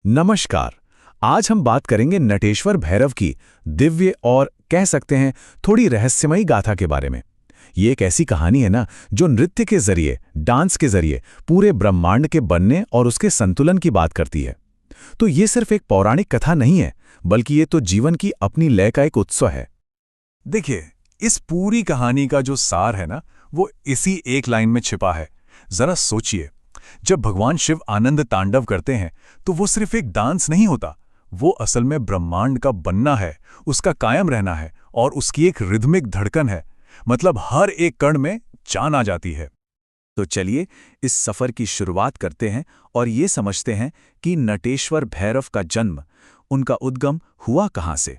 नमस्कार। आज हम बात करेंगे नटेश्वर भैरव की दिव्य और कह सकते हैं थोड़ी रहस्यमयी गाथा के बारे में। ये एक ऐसी कहानी है ना जो नृत्य के जरिए, डांस के जरिए पूरे ब्रह्मांड के बनने और उसके संतुलन की बात करती है। तो ये सिर्फ एक पौराणिक कथा नहीं है, बल्कि ये तो जीवन की अपनी लय का एक उत्सव है। देखिए, इस पूरी कहानी का जो सार है ना, वो इसी एक लाइन में छिपा है। जरा सोचिए, जब भगवान शिव आनंद तांडव करते हैं तो वो सिर्फ एक डांस नहीं होता, वो असल में ब्रह्मांड का बनना है, उसका कायम रहना है और उसकी एक रिदमिक धड़कन है। मतलब हर एक कण में जान आ जाती है। तो चलिए इस सफर की शुरुआत करते हैं और ये समझते हैं कि नटेश्वर भैरव का जन्म, उनका उद्गम हुआ कहाँ से।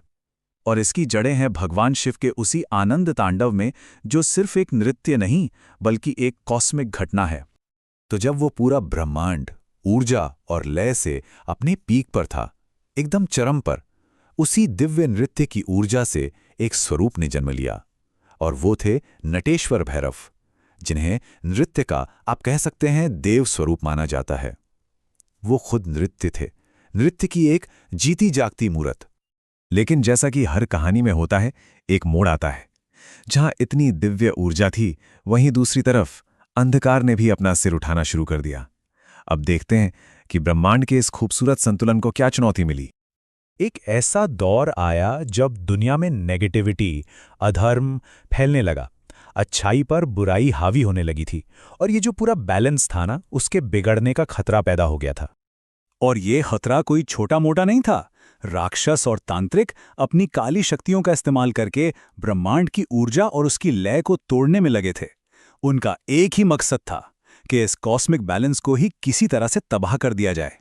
और इसकी जड़ें हैं भगवान शिव के उसी आनंद तांडव में, जो सिर्फ एक नृत्य नहीं बल्कि एक कॉस्मिक घटना है। तो जब वो पूरा ब्रह्मांड ऊर्जा और लय से अपने पीक पर था, एकदम चरम पर, उसी दिव्य नृत्य की ऊर्जा से एक स्वरूप ने जन्म लिया। और वो थे नटेश्वर भैरव, जिन्हें नृत्य का आप कह सकते हैं देव स्वरूप माना जाता है। वो खुद नृत्य थे, नृत्य की एक जीती जागती मूर्त। लेकिन जैसा कि हर कहानी में होता है, एक मोड़ आता है। जहां इतनी दिव्य ऊर्जा थी, वहीं दूसरी तरफ अंधकार ने भी अपना सिर उठाना शुरू कर दिया। अब देखते हैं कि ब्रह्मांड के इस खूबसूरत संतुलन को क्या चुनौती मिली। एक ऐसा दौर आया जब दुनिया में नेगेटिविटी, अधर्म फैलने लगा, अच्छाई पर बुराई हावी होने लगी थी, और ये जो पूरा बैलेंस था ना, उसके बिगड़ने का खतरा पैदा हो गया था। और ये खतरा कोई छोटा मोटा नहीं था। राक्षस और तांत्रिक अपनी काली शक्तियों का इस्तेमाल करके ब्रह्मांड की ऊर्जा और उसकी लय को तोड़ने में लगे थे। उनका एक ही मकसद था कि इस कॉस्मिक बैलेंस को ही किसी तरह से तबाह कर दिया जाए।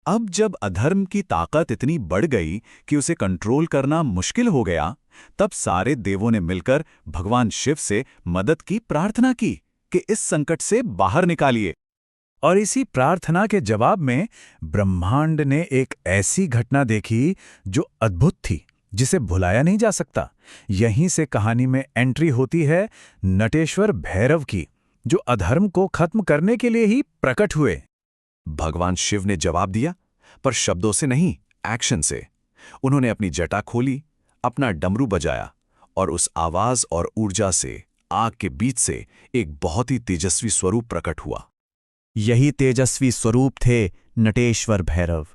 अब जब अधर्म की ताकत इतनी बढ़ गई कि उसे कंट्रोल करना मुश्किल हो गया, तब सारे देवों ने मिलकर भगवान शिव से मदद की प्रार्थना की कि इस संकट से बाहर निकालिए। और इसी प्रार्थना के जवाब में ब्रह्मांड ने एक ऐसी घटना देखी जो अद्भुत थी, जिसे भुलाया नहीं जा सकता। यहीं से कहानी में एंट्री होती है नटेश्वर भैरव की, जो अधर्म को खत्म करने के लिए ही प्रकट हुए। भगवान शिव ने जवाब दिया, पर शब्दों से नहीं, एक्शन से। उन्होंने अपनी जटा खोली, अपना डमरू बजाया, और उस आवाज और ऊर्जा से, आग के बीच से एक बहुत ही तेजस्वी स्वरूप प्रकट हुआ। यही तेजस्वी स्वरूप थे नटेश्वर भैरव।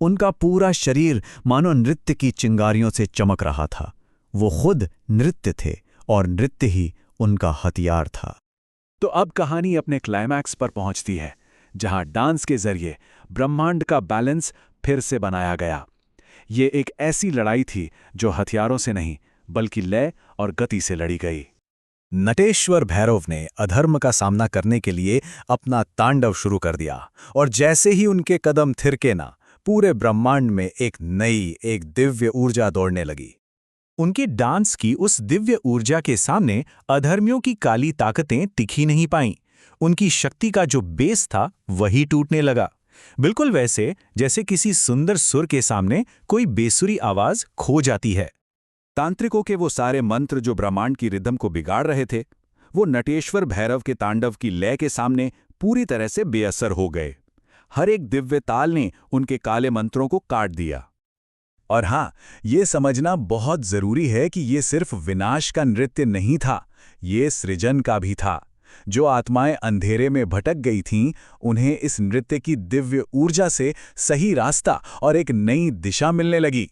उनका पूरा शरीर मानो नृत्य की चिंगारियों से चमक रहा था। वो खुद नृत्य थे और नृत्य ही उनका हथियार था। तो अब कहानी अपने क्लाइमैक्स पर पहुंचती है, जहां डांस के जरिए ब्रह्मांड का बैलेंस फिर से बनाया गया। ये एक ऐसी लड़ाई थी जो हथियारों से नहीं बल्कि लय और गति से लड़ी गई। नटेश्वर भैरव ने अधर्म का सामना करने के लिए अपना तांडव शुरू कर दिया, और जैसे ही उनके कदम थिरके ना, पूरे ब्रह्मांड में एक नई, एक दिव्य ऊर्जा दौड़ने लगी। उनकी डांस की उस दिव्य ऊर्जा के सामने अधर्मियों की काली ताकतें टिकी नहीं पाईं। उनकी शक्ति का जो बेस था वही टूटने लगा, बिल्कुल वैसे जैसे किसी सुंदर सुर के सामने कोई बेसुरी आवाज खो जाती है। तांत्रिकों के वो सारे मंत्र जो ब्रह्मांड की रिदम को बिगाड़ रहे थे, वो नटेश्वर भैरव के तांडव की लय के सामने पूरी तरह से बेअसर हो गए। हर एक दिव्य ताल ने उनके काले मंत्रों को काट दिया। और हाँ, ये समझना बहुत जरूरी है कि ये सिर्फ विनाश का नृत्य नहीं था, ये सृजन का भी था। जो आत्माएं अंधेरे में भटक गई थीं, उन्हें इस नृत्य की दिव्य ऊर्जा से सही रास्ता और एक नई दिशा मिलने लगी।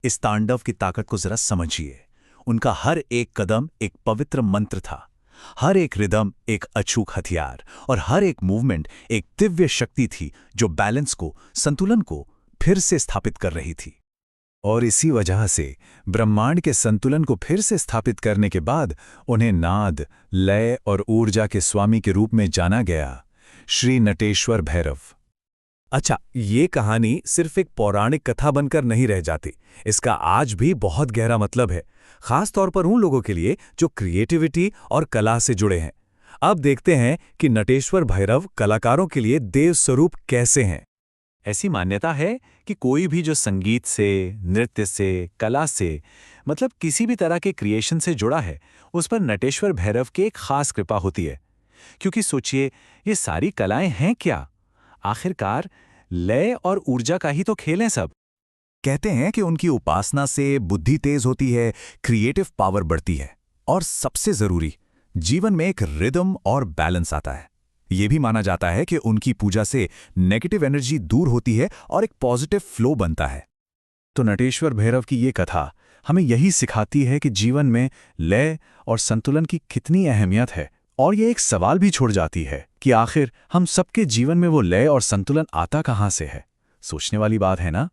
इस तांडव की ताकत को जरा समझिए। उनका हर एक कदम एक पवित्र मंत्र था, हर एक रिदम एक अचूक हथियार, और हर एक मूवमेंट एक दिव्य शक्ति थी जो बैलेंस को, संतुलन को फिर से स्थापित कर रही थी। और इसी वजह से ब्रह्मांड के संतुलन को फिर से स्थापित करने के बाद उन्हें नाद, लय और ऊर्जा के स्वामी के रूप में जाना गया, श्री नटेश्वर भैरव। अच्छा, ये कहानी सिर्फ एक पौराणिक कथा बनकर नहीं रह जाती। इसका आज भी बहुत गहरा मतलब है, खास तौर पर उन लोगों के लिए जो क्रिएटिविटी और कला से जुड़े हैं। अब देखते हैं कि नटेश्वर भैरव कलाकारों के लिए देव स्वरूप कैसे हैं। ऐसी मान्यता है कि कोई भी जो संगीत से, नृत्य से, कला से, मतलब किसी भी तरह के क्रिएशन से जुड़ा है, उस पर नटेश्वर भैरव की एक खास कृपा होती है। क्योंकि सोचिए, ये सारी कलाएं हैं क्या? आखिरकार लय और ऊर्जा का ही तो खेल है सब। कहते हैं कि उनकी उपासना से बुद्धि तेज होती है, क्रिएटिव पावर बढ़ती है और सबसे जरूरी, जीवन में एक रिदम और बैलेंस आता है। ये भी माना जाता है कि उनकी पूजा से नेगेटिव एनर्जी दूर होती है और एक पॉजिटिव फ्लो बनता है। तो नटेश्वर भैरव की ये कथा हमें यही सिखाती है कि जीवन में लय और संतुलन की कितनी अहमियत है, और ये एक सवाल भी छोड़ जाती है कि आखिर हम सबके जीवन में वो लय और संतुलन आता कहाँ से है। सोचने वाली बात है ना।